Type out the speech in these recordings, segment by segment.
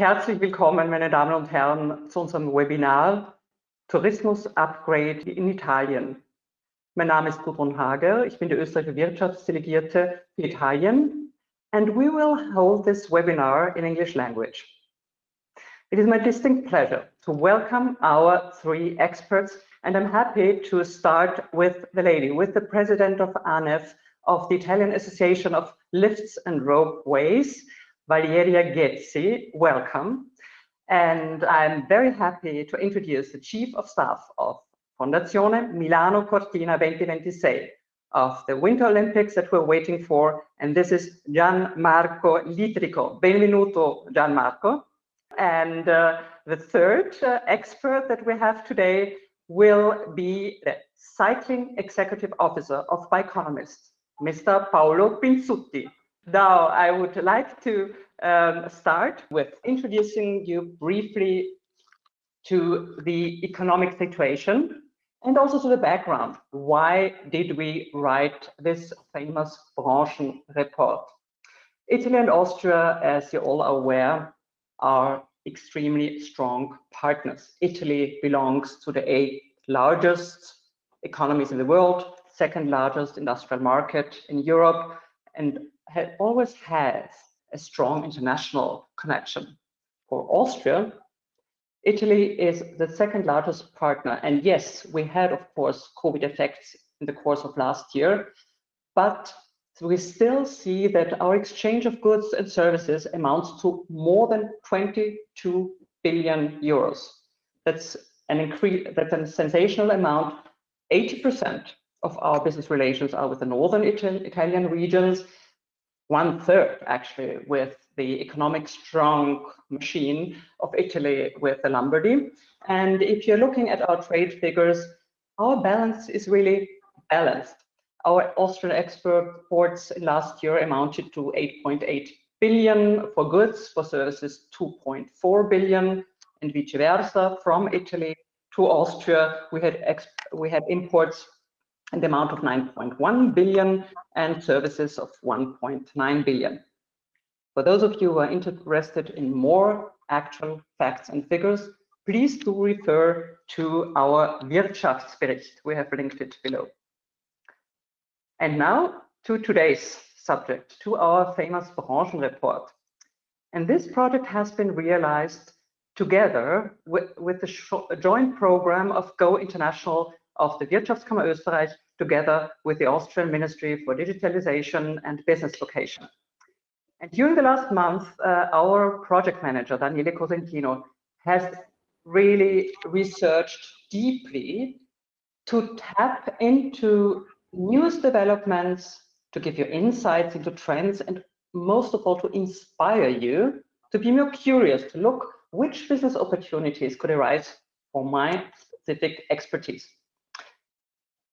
Herzlich willkommen, meine Damen und Herren, zu unserem Webinar TourismusUpgrade in Italien. Mein Name ist Gudrun Hager, ich bin die österreichische Wirtschaftsdelegierte für Italien, and we will hold this webinar in English language. It is my distinct pleasure to welcome our three experts, and I'm happy to start with the President of ANEF, of the Italian Association of Lifts and Ropeways, Valeria Ghezzi. Welcome. And I'm very happy to introduce the Chief of Staff of Fondazione Milano Cortina 2026 of the Winter Olympics that we're waiting for, and this is Gianmarco Litrico. Benvenuto, Gianmarco. And the third expert that we have today will be the Cycling Executive Officer of Bikenomist, Mr. Paolo Pinzuti. Now, I would like to start with introducing you briefly to the economic situation and also to the background. Why did we write this famous Branchenreport? Italy and Austria, as you all are aware, are extremely strong partners. Italy belongs to the 8th largest economies in the world, 2nd largest industrial market in Europe, and always has a strong international connection. For Austria, Italy is the 2nd largest partner. And yes, we had, of course, COVID effects in the course of last year, but we still see that our exchange of goods and services amounts to more than 22 billion euros. That's an increase, that's a sensational amount. 80% of our business relations are with the northern Italian regions, 1/3 actually with the economic strong machine of Italy with the Lombardy. And if you're looking at our trade figures, our balance is really balanced. Our Austrian exports last year amounted to 8.8 billion for goods, for services 2.4 billion, and vice versa. From Italy to Austria, we had imports in the amount of 9.1 billion and services of 1.9 billion. For those of you who are interested in more actual facts and figures, please do refer to our Wirtschaftsbericht. We have linked it below. And now to today's subject, to our famous Branchenreport. And this project has been realized together with the joint program of Go International of the Wirtschaftskammer Österreich, together with the Austrian Ministry for Digitalization and Business Location. And during the last month, our project manager, Daniele Cosentino, has really researched deeply to tap into newest developments, to give you insights into trends, and most of all, to inspire you to be more curious, to look which business opportunities could arise for my specific expertise.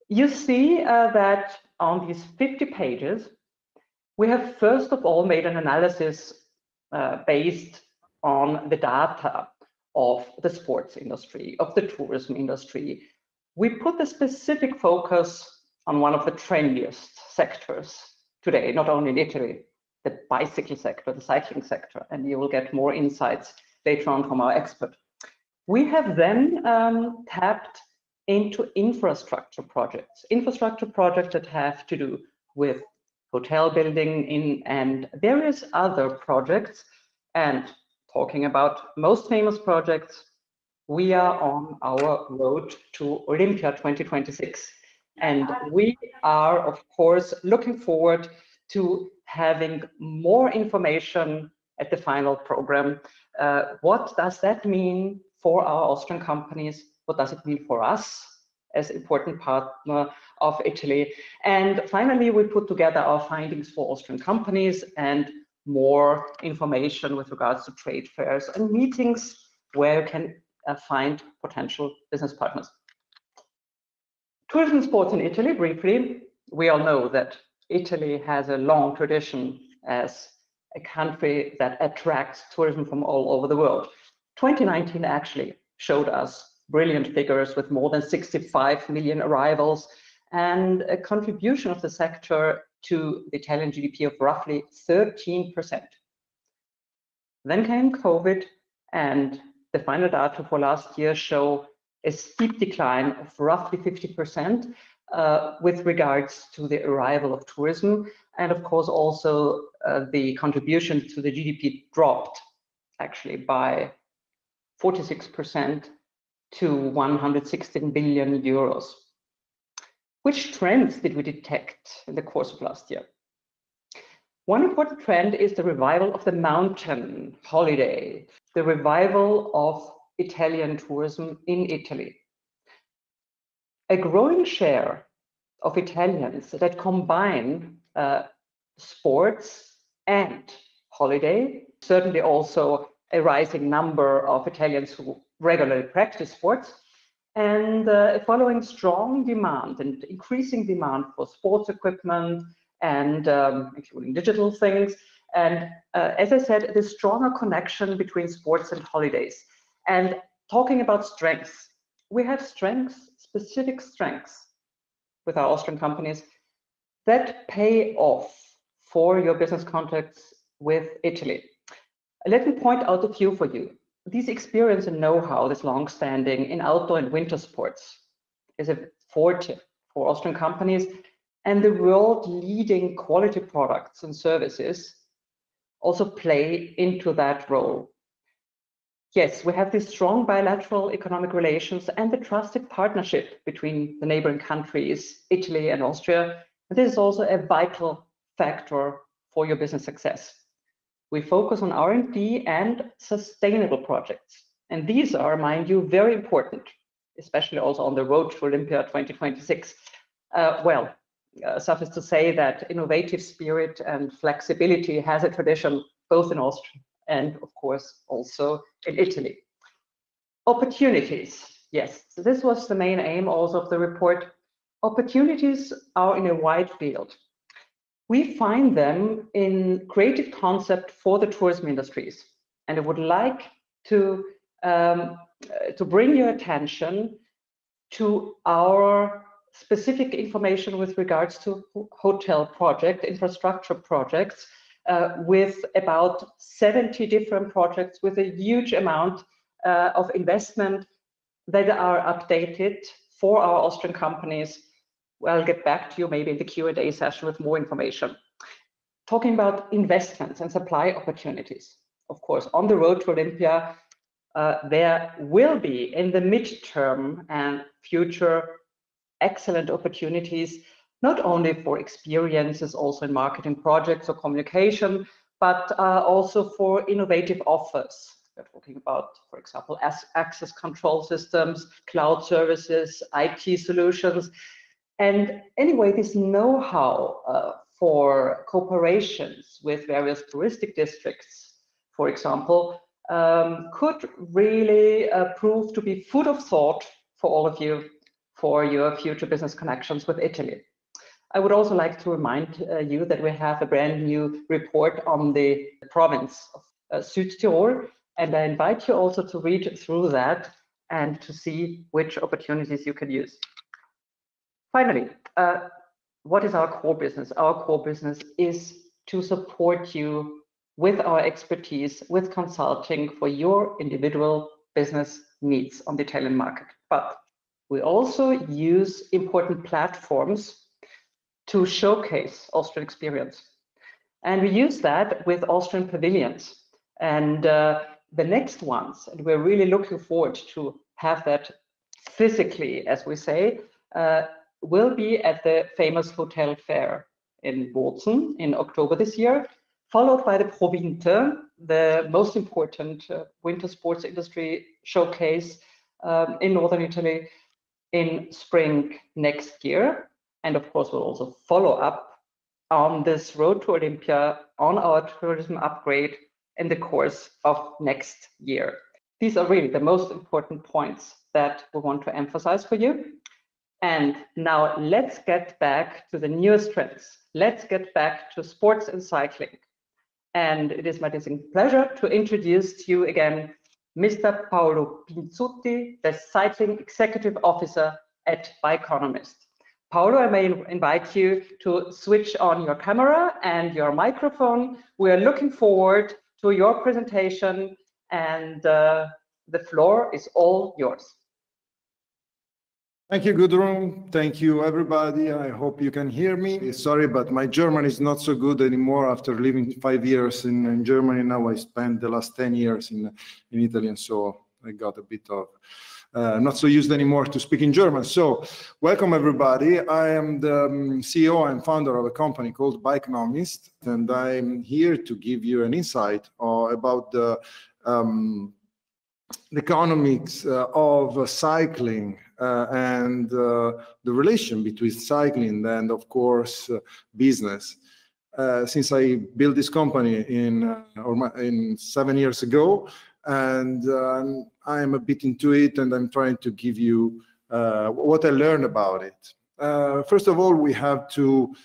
You see that on these 50 pages, we have first of all made an analysis based on the data of the sports industry, of the tourism industry. We put the specific focus on one of the trendiest sectors today, not only in Italy, the bicycle sector, the cycling sector, and you will get more insights later on from our expert. We have then tapped into infrastructure projects that have to do with hotel building and various other projects. And talking about most famous projects, we are on our road to Olympia 2026. And we are, of course, looking forward to having more information at the final program. What does that mean for our Austrian companies? What does it mean for us as important partner of Italy? And finally, we put together our findings for Austrian companies and more information with regards to trade fairs and meetings where you can find potential business partners. Tourism sports in Italy, briefly. We all know that Italy has a long tradition as a country that attracts tourism from all over the world. 2019 actually showed us brilliant figures with more than 65 million arrivals and a contribution of the sector to the Italian GDP of roughly 13%. Then came COVID And the final data for last year show a steep decline of roughly 50% with regards to the arrival of tourism. And of course, also the contribution to the GDP dropped actually by 46% to 116 billion euros. Which trends did we detect in the course of last year? One important trend is the revival of the mountain holiday, the revival of Italian tourism in Italy. A growing share of Italians that combine sports and holiday, certainly also a rising number of Italians who regularly practice sports, and following strong demand and increasing demand for sports equipment and including digital things. And as I said, the stronger connection between sports and holidays. And talking about strengths, we have strengths, specific strengths with our Austrian companies that pay off for your business contacts with Italy. Let me point out a few for you. These experience and know-how, this long-standing in outdoor and winter sports, is a forte for Austrian companies, and the world-leading quality products and services also play into that role. Yes, we have these strong bilateral economic relations and the trusted partnership between the neighboring countries, Italy and Austria. This is also a vital factor for your business success. We focus on R&D and sustainable projects. And these are, mind you, very important, especially also on the road to Olympia 2026. Suffice to say that innovative spirit and flexibility has a tradition both in Austria and, of course, also in Italy. Opportunities. Yes, so this was the main aim also of the report. Opportunities are in a wide field. We find them in creative concept for the tourism industries. And I would like to bring your attention to our specific information with regards to hotel project, infrastructure projects, with about 70 different projects with a huge amount of investment that are updated for our Austrian companies. I'll get back to you maybe in the Q&A session with more information. Talking about investments and supply opportunities. Of course, on the road to Olympia, there will be in the midterm and future excellent opportunities, not only for experiences, also in marketing projects or communication, but also for innovative offers. We're talking about, for example, access control systems, cloud services, IT solutions. And anyway, this know-how for cooperations with various touristic districts, for example, could really prove to be food of thought for all of you for your future business connections with Italy. I would also like to remind you that we have a brand new report on the province of Südtirol, and I invite you also to read through that and to see which opportunities you can use. Finally, what is our core business? Our core business is to support you with our expertise, with consulting for your individual business needs on the Italian market. But we also use important platforms to showcase Austrian experience. And we use that with Austrian pavilions. And the next ones, and we're really looking forward to have that physically, as we say, will be at the famous hotel fair in Bozen in October this year, followed by the Pro Winter, the most important winter sports industry showcase in northern Italy in spring next year. And of course, we'll also follow up on this road to Olympia on our tourism upgrade in the course of next year. These are really the most important points that we want to emphasize for you. And now let's get back to the newest trends. Let's get back to sports and cycling. And it is my distinct pleasure to introduce to you again Mr. Paolo Pinzuti, the Cycling Executive Officer at Bikenomist. Paolo, I may invite you to switch on your camera and your microphone. We are looking forward to your presentation and the floor is all yours. Thank you, Gudrun. Thank you, everybody. I hope you can hear me. Sorry, but my German is not so good anymore after living 5 years in Germany. Now I spent the last 10 years in Italy, and so I got a bit of not so used anymore to speak in German. So welcome, everybody. I am the CEO and founder of a company called Bikenomist, and I'm here to give you an insight about the economics of cycling and the relation between cycling and, of course, business. Since I built this company in 7 years ago, and I'm a bit into it, and I'm trying to give you what I learned about it. First of all, we have to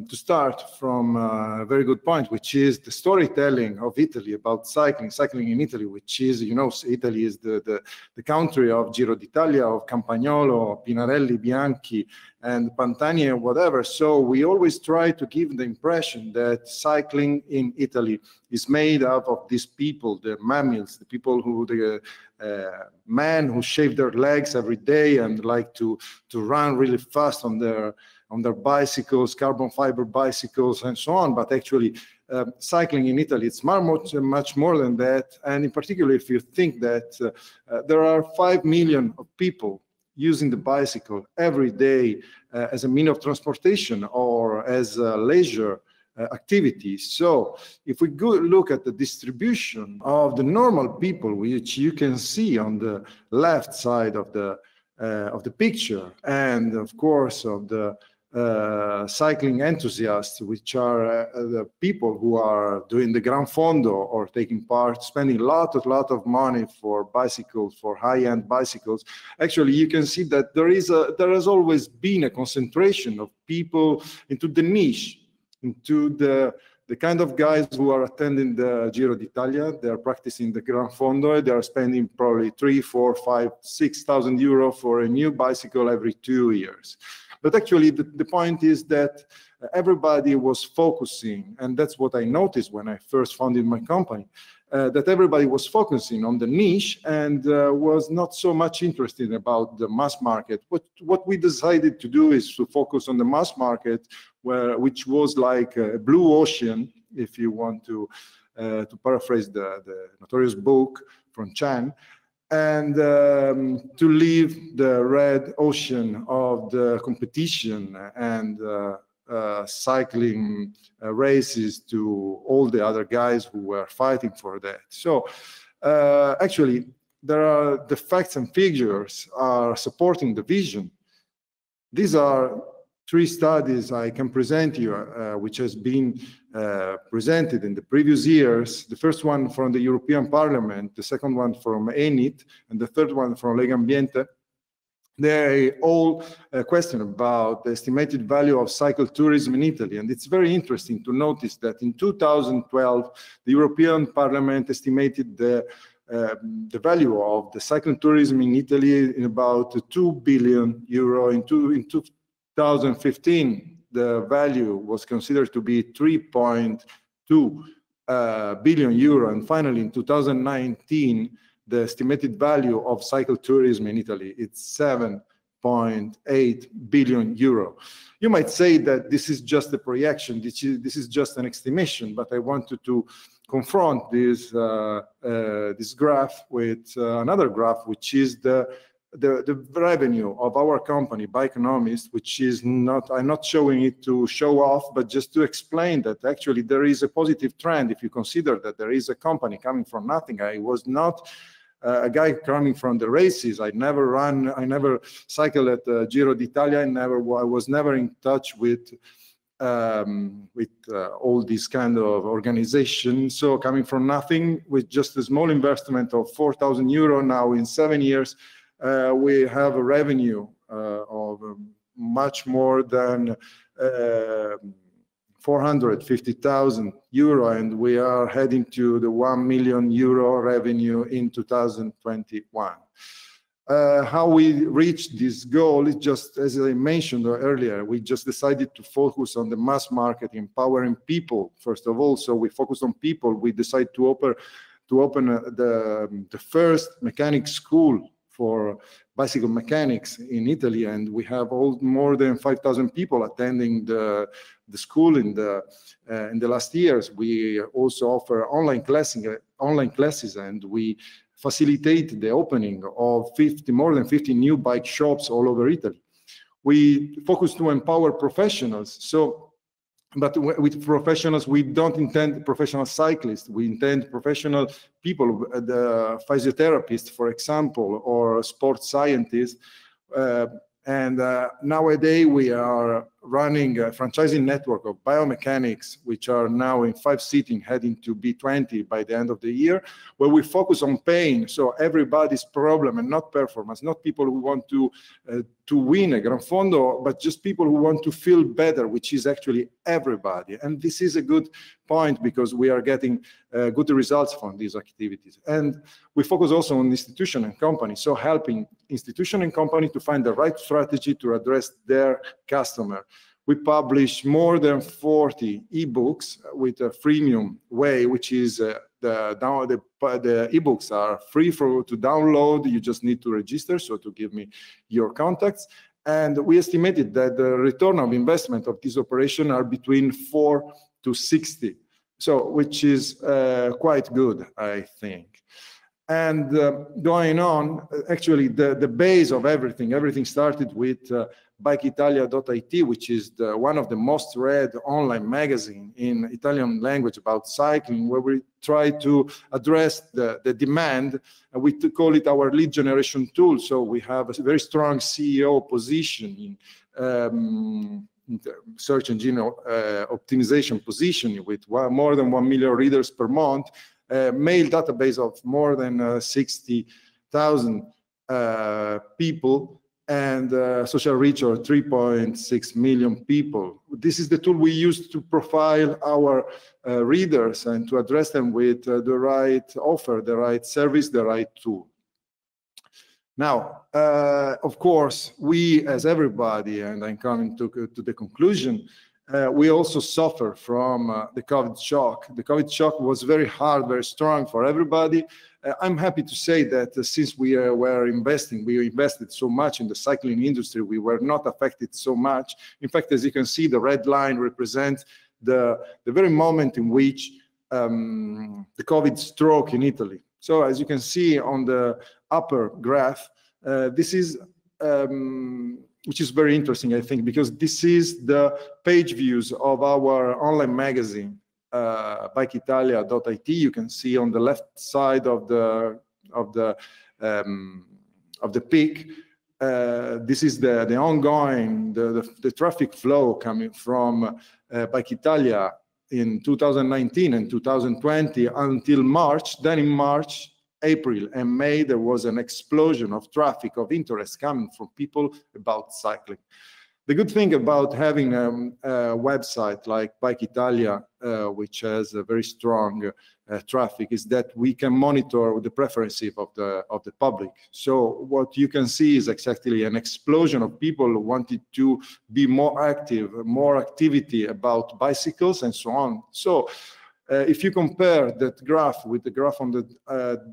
start from a very good point, which is the storytelling of Italy about cycling in Italy, which is, you know, Italy is the country of Giro d'Italia, of Campagnolo, Pinarelli, Bianchi, and Pantani, and whatever. So we always try to give the impression that cycling in Italy is made up of these people, the mammals, the people who, the men who shave their legs every day and like to run really fast on their bicycles, carbon fiber bicycles, and so on. But actually, cycling in Italy, it's much more than that. And in particular, if you think that there are 5 million of people using the bicycle every day as a means of transportation or as a leisure activity. So if we go look at the distribution of the normal people, which you can see on the left side of the picture, and of course of the cycling enthusiasts, which are the people who are doing the Gran Fondo or taking part, spending a lot of money for bicycles, for high-end bicycles. Actually, you can see that there has always been a concentration of people into the niche, into the kind of guys who are attending the Giro d'Italia. They are practicing the Gran Fondo. They are spending probably 3, 4, 5, 6,000 euro for a new bicycle every 2 years. But actually, the point is that everybody was focusing, and that's what I noticed when I first founded my company, that everybody was focusing on the niche and was not so much interested about the mass market. What we decided to do is to focus on the mass market, which was like a blue ocean, if you want to paraphrase the notorious book from Chan, and to leave the red ocean of the competition and cycling races to all the other guys who were fighting for that. So actually, the facts and figures are supporting the vision. These are 3 studies I can present you, which has been presented in the previous years. The first one from the European Parliament, the second one from ANEF, and the third one from Legambiente. They all question about the estimated value of cycle tourism in Italy. And it's very interesting to notice that in 2012, the European Parliament estimated the value of the cycling tourism in Italy in about 2 billion euro. In 2015, the value was considered to be 3.2 billion euro. And finally, in 2019, the estimated value of cycle tourism in Italy, it's 7.8 billion euro. You might say that this is just a projection, this is just an estimation, but I wanted to confront this graph with another graph, which is the revenue of our company, Bikenomist, which is not, I'm not showing it to show off, but just to explain that actually there is a positive trend. If you consider that there is a company coming from nothing, I was not a guy coming from the races. I never cycled at Giro d'Italia. I was never in touch with all these kind of organizations. So coming from nothing with just a small investment of 4,000 euro, now in 7 years, we have a revenue of much more than 450,000 euro, and we are heading to the 1 million euro revenue in 2021. How we reached this goal is just, as I mentioned earlier, we just decided to focus on the mass market, empowering people, first of all. So we focused on people. We decided to to open the first mechanic school for bicycle mechanics in Italy, and we have more than 5,000 people attending the school in the last years. We also offer online classes, and we facilitate the opening of more than 50 new bike shops all over Italy. We focus to empower professionals. But with professionals, we don't intend professional cyclists. We intend professional people, the physiotherapists, for example, or sports scientists. And nowadays, we are running a franchising network of biomechanics, which are now in 5 cities, heading to be 20 by the end of the year, where we focus on pain. So everybody's problem and not performance, not people who want to win a Gran Fondo, but just people who want to feel better, which is actually everybody. And this is a good point because we are getting good results from these activities. And we focus also on institution and company, so helping institution and company to find the right strategy to address their customer. We publish more than 40 ebooks with a freemium way, which is the ebooks are free to download. You just need to register, so to give me your contacts. And we estimated that the return of investment of this operation are between 4 to 60, so which is quite good, I think. And going on, actually, the base of everything started with bikeitalia.it, which is one of the most read online magazine in Italian language about cycling, where we try to address the demand, and we call it our lead generation tool. So we have a very strong SEO position in search engine optimization position with more than 1 million readers per month, mail database of more than 60,000 people, and social reach of 3.6 million people. This is the tool we use to profile our readers and to address them with the right offer, the right service, the right tool. Now, of course, we, as everybody, and I'm coming to the conclusion, we also suffer from the COVID shock. The COVID shock was very hard, very strong for everybody. I'm happy to say that since we invested so much in the cycling industry, we were not affected so much. In fact, as you can see, the red line represents the very moment in which the COVID struck in Italy. So as you can see on the upper graph, this is which is very interesting, I think, because this is the page views of our online magazine, bikeitalia.it. You can see on the left side of the peak. This is the ongoing the traffic flow coming from Bike Italia in 2019 and 2020 until March. Then in March, April and May, there was an explosion of traffic, of interest coming from people about cycling. The good thing about having a website like Bike Italia, which has a very strong traffic, is that we can monitor the preferences of the public. So what you can see is exactly an explosion of people who wanted to be more active, more activity about bicycles and so on. So if you compare that graph with the graph on the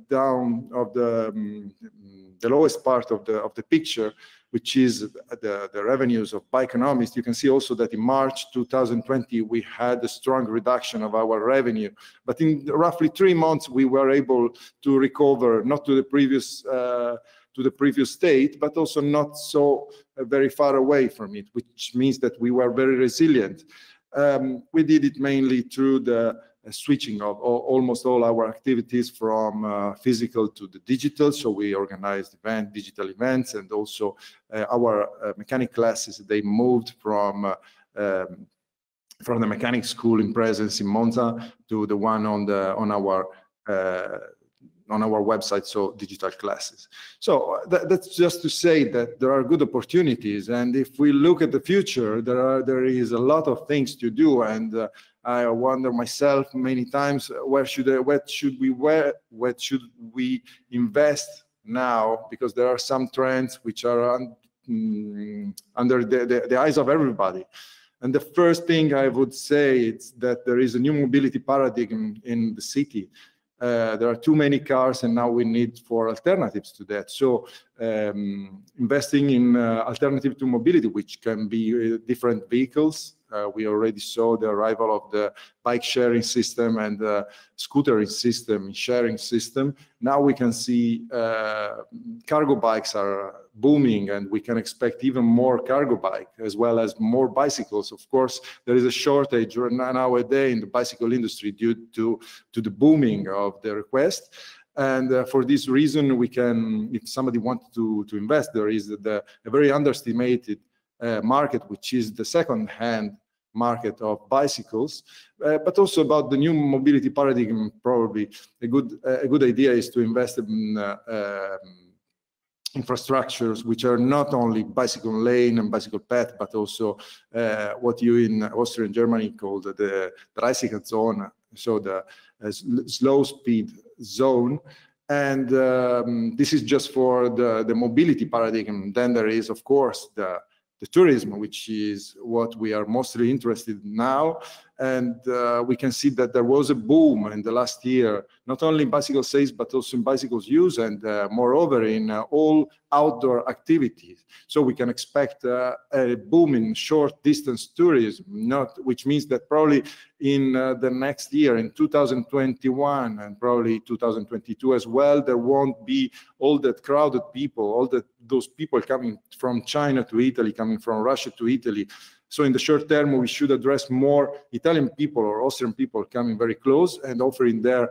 down of the lowest part of the picture, which is the revenues of Bikenomist, you can see also that in March 2020 we had a strong reduction of our revenue. But in roughly 3 months we were able to recover, not to the previous state, but also not so very far away from it, which means that we were very resilient. We did it mainly through the switching of almost all our activities from physical to the digital. So we organized digital events, and also our mechanic classes, they moved from the mechanic school in presence in Monza to the one on our website, so digital classes. So that's just to say that there are good opportunities, and if we look at the future, there is a lot of things to do, and I wonder myself many times, what should we invest now, because there are some trends which are under the eyes of everybody. And the first thing I would say is that there is a new mobility paradigm in the city. there are too many cars, and now we need for alternatives to that. So investing in alternative to mobility, which can be different vehicles. We already saw the arrival of the bike sharing system and the scootering system, sharing system. Now we can see cargo bikes are booming, and we can expect even more cargo bike as well as more bicycles. Of course, there is a shortage nowadays in the bicycle industry due to the booming of the request. And for this reason, we can, if somebody wants to invest, there is a very underestimated market, which is the second-hand market of bicycles, but also about the new mobility paradigm. Probably a good idea is to invest in infrastructures which are not only bicycle lane and bicycle path, but also what you in Austria and Germany call the Zone, so the slow speed zone. And this is just for the mobility paradigm. Then there is, of course, the tourism, which is what we are mostly interested in now. And we can see that there was a boom in the last year, not only in bicycle sales, but also in bicycles use, and moreover in all outdoor activities. So we can expect a boom in short distance tourism, which means that probably in the next year, in 2021 and probably 2022 as well, there won't be all that crowded people, those people coming from China to Italy, coming from Russia to Italy. So in the short term, we should address more Italian people or Austrian people coming very close and offering them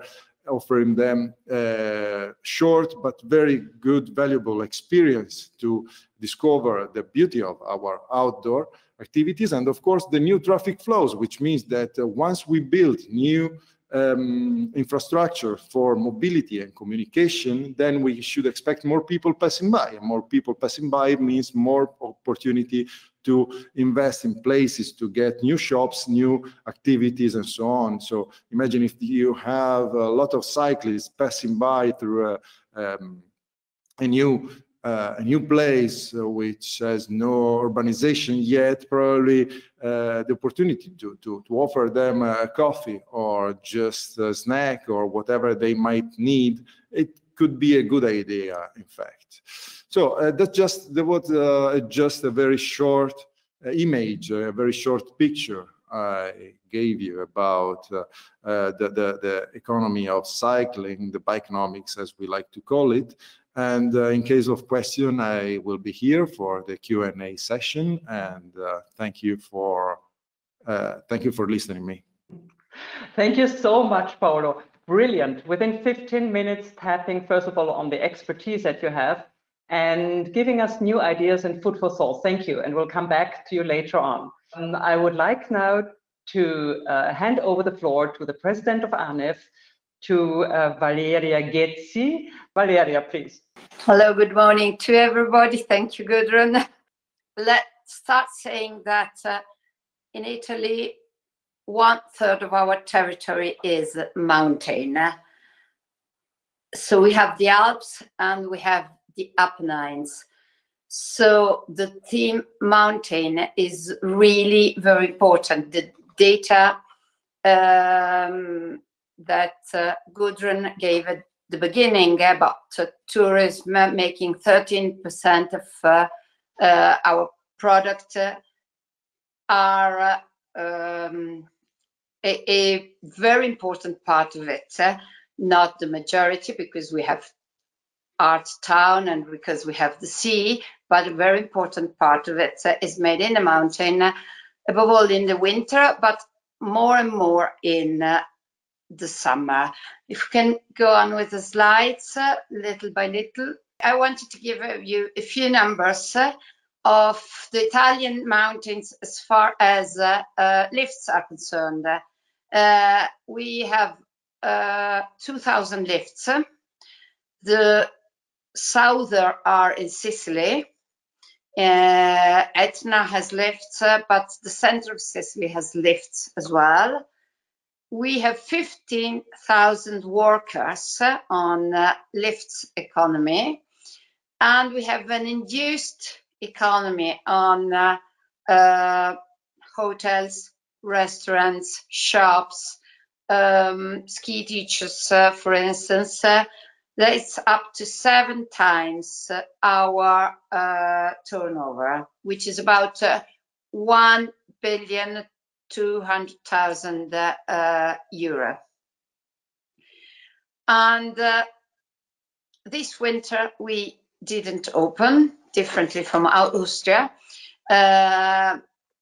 short but very good, valuable experience to discover the beauty of our outdoor activities. And of course, the new traffic flows, which means that once we build new infrastructure for mobility and communication, then we should expect more people passing by. And more people passing by means more opportunity to invest in places, to get new shops, new activities, and so on. So imagine if you have a lot of cyclists passing by through a new place which has no urbanization yet, probably the opportunity to offer them a coffee or just a snack or whatever they might need, it could be a good idea, in fact. So that was just a very short image, a very short picture I gave you about the economy of cycling, the bikenomics, as we like to call it. And in case of question, I will be here for the Q&A session. And thank you for listening to me. Thank you so much, Paolo. Brilliant. Within 15 minutes, tapping first of all on the expertise that you have and giving us new ideas and food for thought. Thank you. And we'll come back to you later on. I would like now to hand over the floor to the president of ANEF, to Valeria Ghezzi. Valeria, please. Hello, good morning to everybody. Thank you, Gudrun. Let's start saying that in Italy, 1/3 of our territory is mountain. So we have the Alps and we have the Apennines. So the theme mountain is really very important. The data that Gudrun gave at the beginning about tourism making 13% of our product are a very important part of it, not the majority, because we have art town and because we have the sea, but a very important part of it is made in the mountain, above all in the winter, but more and more in the summer. If we can go on with the slides little by little. I wanted to give you a few numbers of the Italian mountains as far as lifts are concerned. We have 2,000 lifts. The southern are in Sicily. Etna has lifts, but the center of Sicily has lifts as well. We have 15,000 workers on lifts economy, and we have an induced economy on hotels, restaurants, shops, ski teachers, for instance, that's up to 7 times our turnover, which is about 1,200,000 euro. And this winter we didn't open, differently from Austria.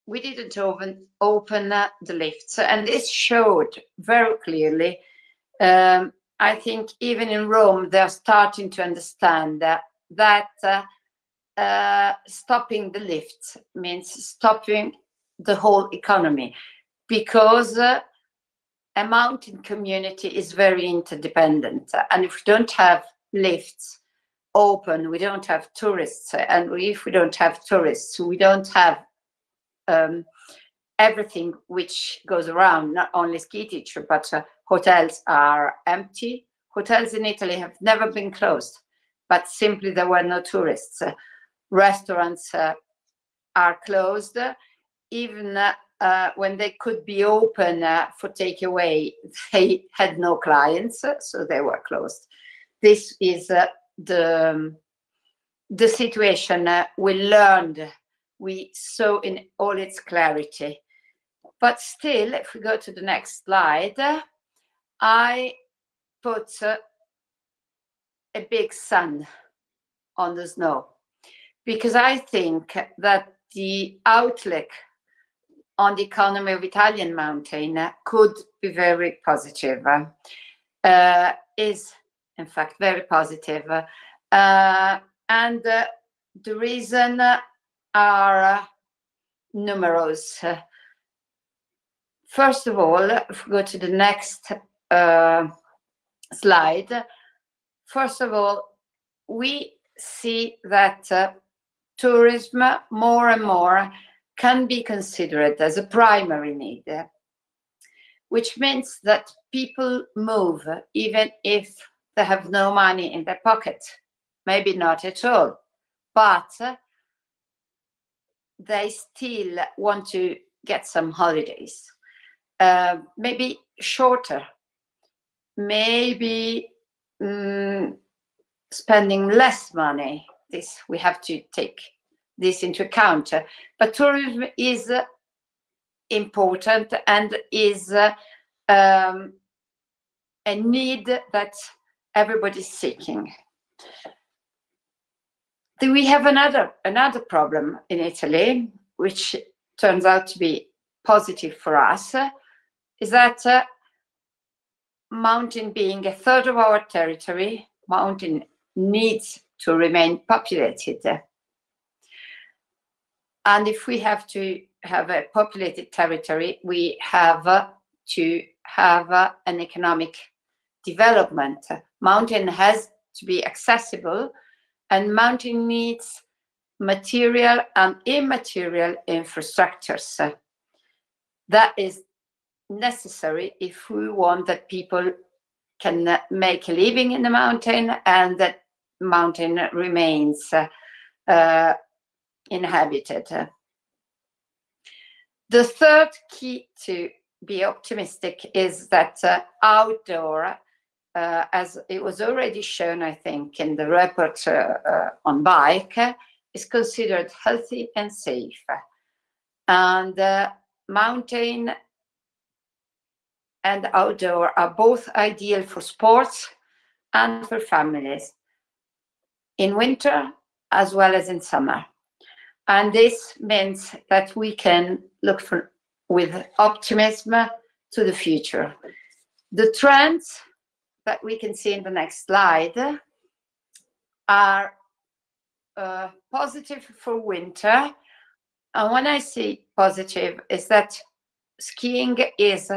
We didn't open the lifts, and this showed very clearly. I think even in Rome, they're starting to understand that stopping the lifts means stopping the whole economy, because a mountain community is very interdependent. And if we don't have lifts open, we don't have tourists. And if we don't have tourists, we don't have everything which goes around, not only ski teacher, but hotels are empty. Hotels in Italy have never been closed, but simply there were no tourists. Restaurants are closed. Even when they could be open for takeaway, they had no clients, so they were closed. This is the situation we learned, we saw in all its clarity. But still, if we go to the next slide, I put a big sun on the snow, because I think that the outlook on the economy of Italian mountain could be very positive, is in fact very positive. And the reason are numerous. First of all, if we go to the next slide, first of all, we see that tourism more and more can be considered as a primary need, which means that people move even if they have no money in their pocket, maybe not at all, but they still want to get some holidays, maybe shorter, maybe spending less money. This we have to take this into account. But tourism is important and is a need that everybody's seeking. Then we have another problem in Italy, which turns out to be positive for us, is that mountain being a third of our territory, mountain needs to remain populated. And if we have to have a populated territory, we have to have an economic development. Mountain has to be accessible, and mountain needs material and immaterial infrastructures. That is necessary if we want that people can make a living in the mountain and that mountain remains inhabited. The third key to be optimistic is that outdoor, as it was already shown, I think, in the report on bike, is considered healthy and safe. And mountain and outdoor are both ideal for sports and for families, in winter as well as in summer. And this means that we can look with optimism to the future. The trends that we can see in the next slide are positive for winter. And when I say positive, is that skiing is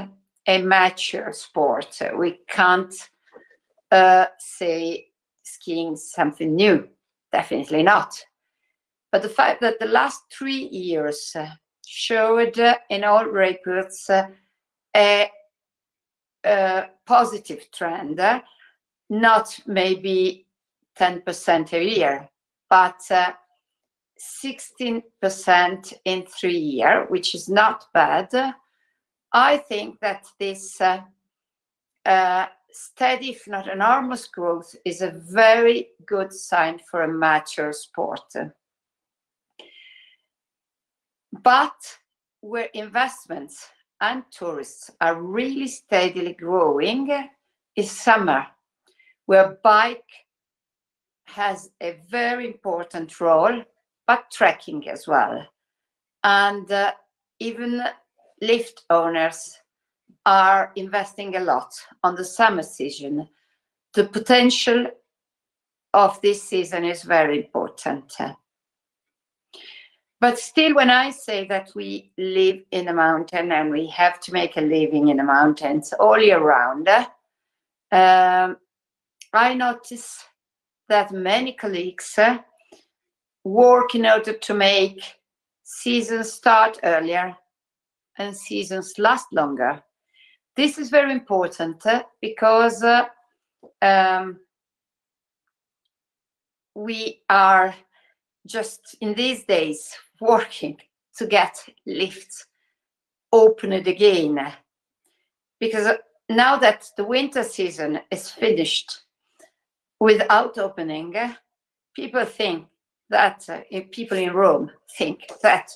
a mature sport. We can't say skiing is something new, definitely not. But the fact that the last 3 years showed in all reports a positive trend, not maybe 10% a year, but 16% in 3 years, which is not bad. I think that this steady, if not enormous growth is a very good sign for a mature sport. But where investments and tourists are really steadily growing is summer, where bike has a very important role, but trekking as well. And even lift owners are investing a lot on the summer season. The potential of this season is very important. But still, when I say that we live in a mountain and we have to make a living in the mountains all year round, I notice that many colleagues work in order to make seasons start earlier and seasons last longer. This is very important because we are just in these days working to get lifts opened again. Because now that the winter season is finished without opening, people think that, people in Rome think that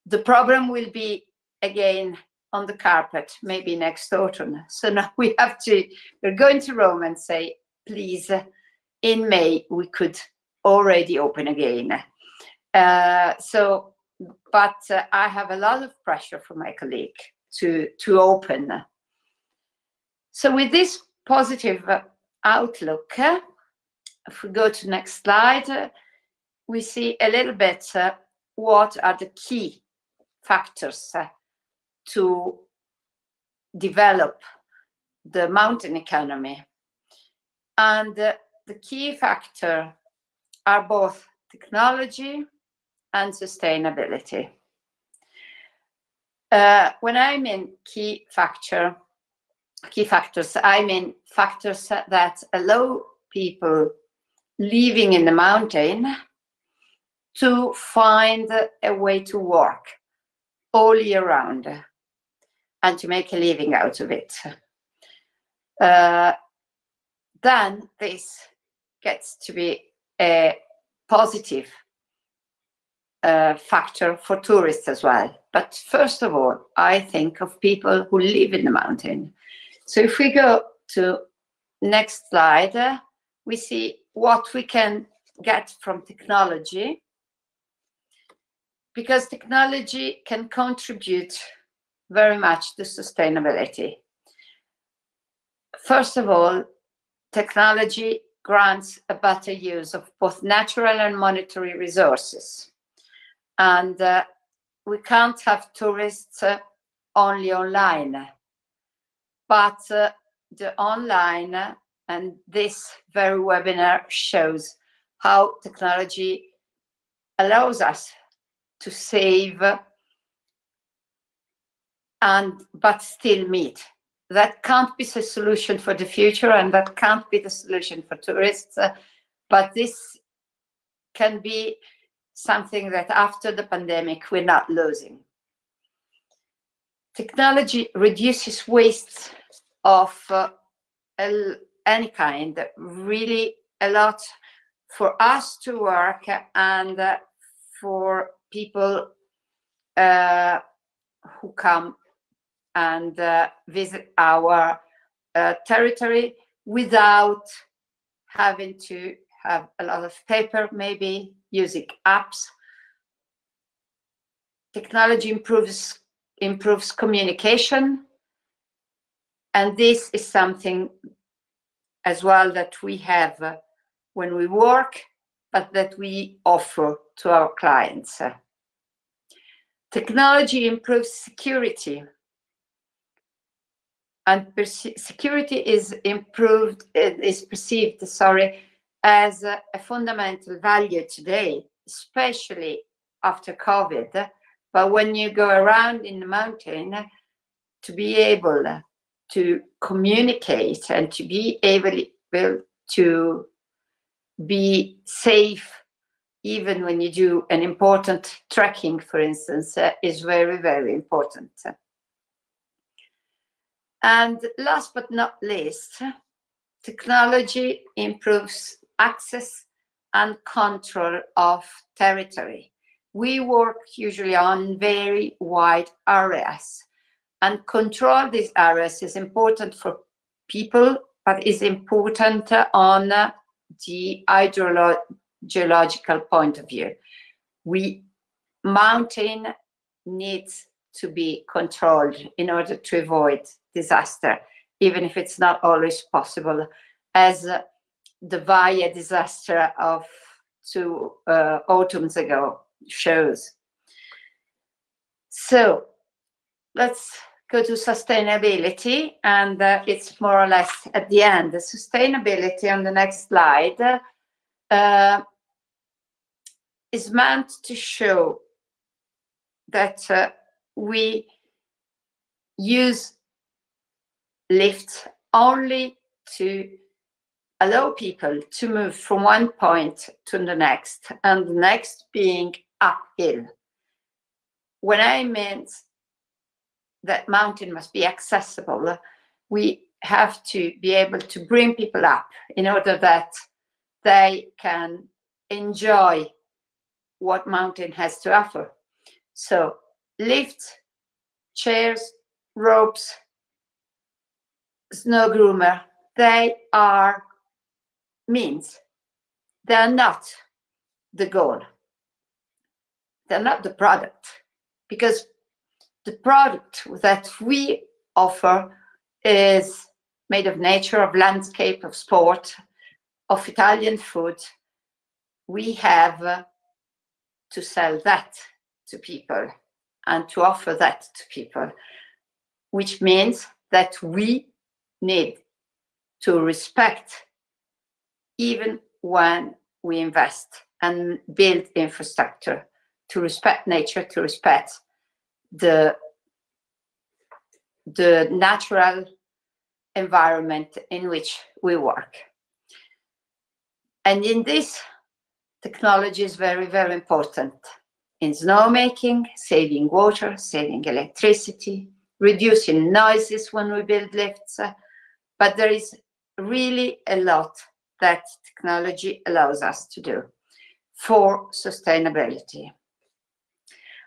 the problem will be again on the carpet, maybe next autumn. So now we're going to Rome and say, please, in May, we could already open again. But I have a lot of pressure from my colleague to open. So with this positive outlook, if we go to next slide, we see a little bit what are the key factors to develop the mountain economy. And the key factor are both technology and sustainability. When I mean key factors, I mean factors that allow people living in the mountain to find a way to work all year round and to make a living out of it. Then this gets to be a positive factor for tourists as well. But first of all, I think of people who live in the mountain. So if we go to next slide, we see what we can get from technology, because technology can contribute very much to sustainability. First of all, technology grants a better use of both natural and monetary resources. And we can't have tourists only online, but the online, and this very webinar shows how technology allows us to save but still meet. That can't be the solution for the future, and that can't be the solution for tourists, but this can be something that after the pandemic we're not losing. Technology reduces waste of any kind, really a lot for us to work and for people who come and visit our territory without having to have a lot of paper, maybe using apps. Technology improves communication, and this is something as well that we have when we work, but that we offer to our clients. Technology improves security, and security is perceived as a fundamental value today, especially after COVID. But when you go around in the mountain, to be able to communicate and to be able to be safe, even when you do an important trekking, for instance, is very, very important. And last but not least, technology improves access and control of territory. We work usually on very wide areas, and control these areas is important for people, but is important on the hydrogeological point of view. Mountain needs to be controlled in order to avoid disaster, even if it's not always possible, as the Vaia disaster of 2 autumns ago shows. So let's go to sustainability, and it's more or less at the end. The sustainability on the next slide is meant to show that we use lifts only to allow people to move from one point to the next, and the next being uphill. When I meant that mountain must be accessible, we have to be able to bring people up in order that they can enjoy what mountain has to offer. So lifts, chairs, ropes, snow groomer, they are means. They are not the goal. They're not the product, because the product that we offer is made of nature, of landscape, of sport, of Italian food. We have to sell that to people and to offer that to people, which means that we need to respect, even when we invest and build infrastructure, to respect nature, to respect the natural environment in which we work. And in this, technology is very, very important. In snowmaking, saving water, saving electricity, reducing noises when we build lifts. But there is really a lot that technology allows us to do for sustainability.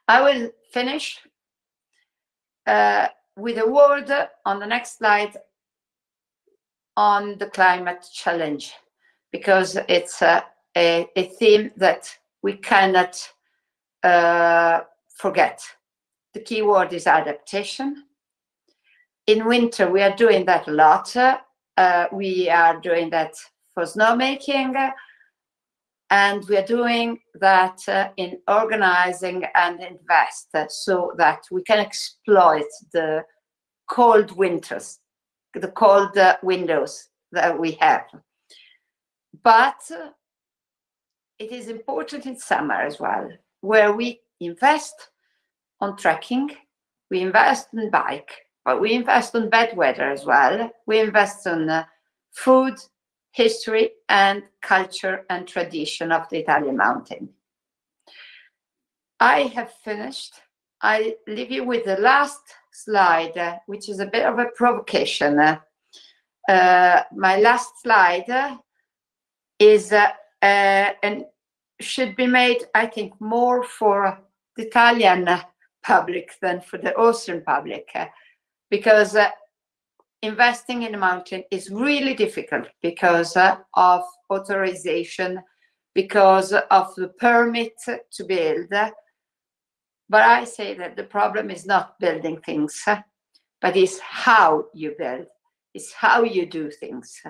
I will finish with a word on the next slide on the climate challenge, because it's a theme that we cannot forget. The key word is adaptation. In winter, we are doing that a lot. We are doing that for snowmaking, and we are doing that in organizing and invest so that we can exploit the cold winters, the cold windows that we have. But it is important in summer as well, where we invest on trekking, we invest in bike, but we invest on bad weather as well. We invest on food, history, and culture and tradition of the Italian mountain. I have finished. I leave you with the last slide, which is a bit of a provocation. My last slide is and should be made, I think, more for the Italian public than for the Austrian public, because investing in a mountain is really difficult because of authorization, because of the permit to build. But I say that the problem is not building things, but it's how you build, it's how you do things.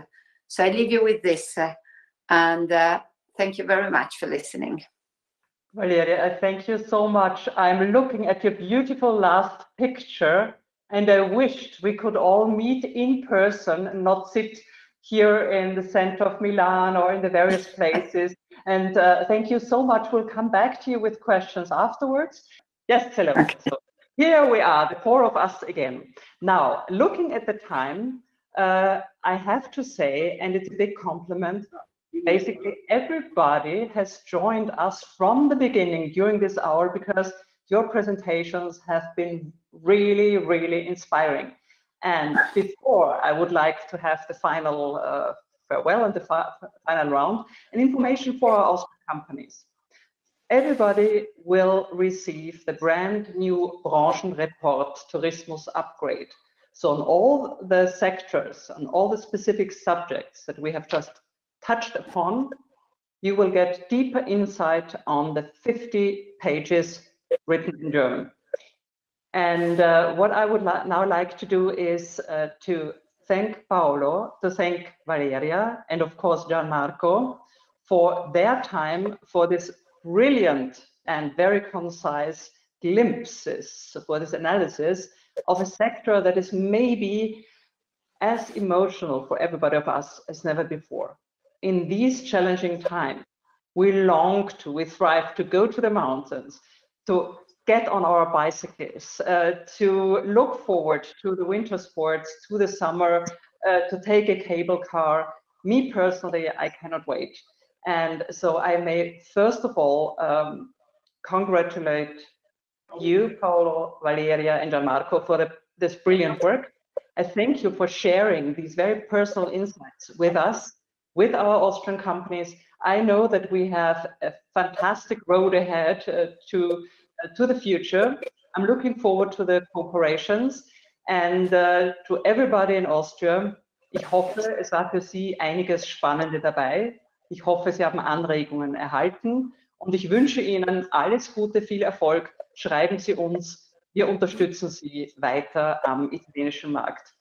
So I leave you with this, and thank you very much for listening. Valeria, I thank you so much. I'm looking at your beautiful last picture, and I wished we could all meet in person and not sit here in the center of Milan or in the various places. And thank you so much. We'll come back to you with questions afterwards. Yes, hello. Okay. So here we are, the four of us again. Now, looking at the time, I have to say, and it's a big compliment, basically everybody has joined us from the beginning during this hour, because your presentations have been really, really inspiring. And before I would like to have the final farewell and the final round, an information for our Austrian companies. Everybody will receive the brand new Branchenreport TourismusUpgrade. So on all the sectors, on all the specific subjects that we have just touched upon, you will get deeper insight on the 50 pages written in German. And what I would now like to do is to thank Paolo, to thank Valeria, and of course Gianmarco for their time, for this brilliant and very concise glimpses, for this analysis of a sector that is maybe as emotional for everybody of us as never before. In these challenging times, we thrive to go to the mountains, to get on our bicycles, to look forward to the winter sports, to the summer, to take a cable car. Me personally, I cannot wait. And so I may first of all congratulate you, Paolo, Valeria, and Gianmarco for this brilliant work. I thank you for sharing these very personal insights with us, with our Austrian companies. I know that we have a fantastic road ahead to the future. I'm looking forward to the cooperations, and to everybody in Austria. Ich hoffe, es war für Sie einiges Spannende dabei. Ich hoffe, Sie haben Anregungen erhalten, und ich wünsche Ihnen alles Gute, viel Erfolg. Schreiben Sie uns, wir unterstützen Sie weiter am italienischen Markt.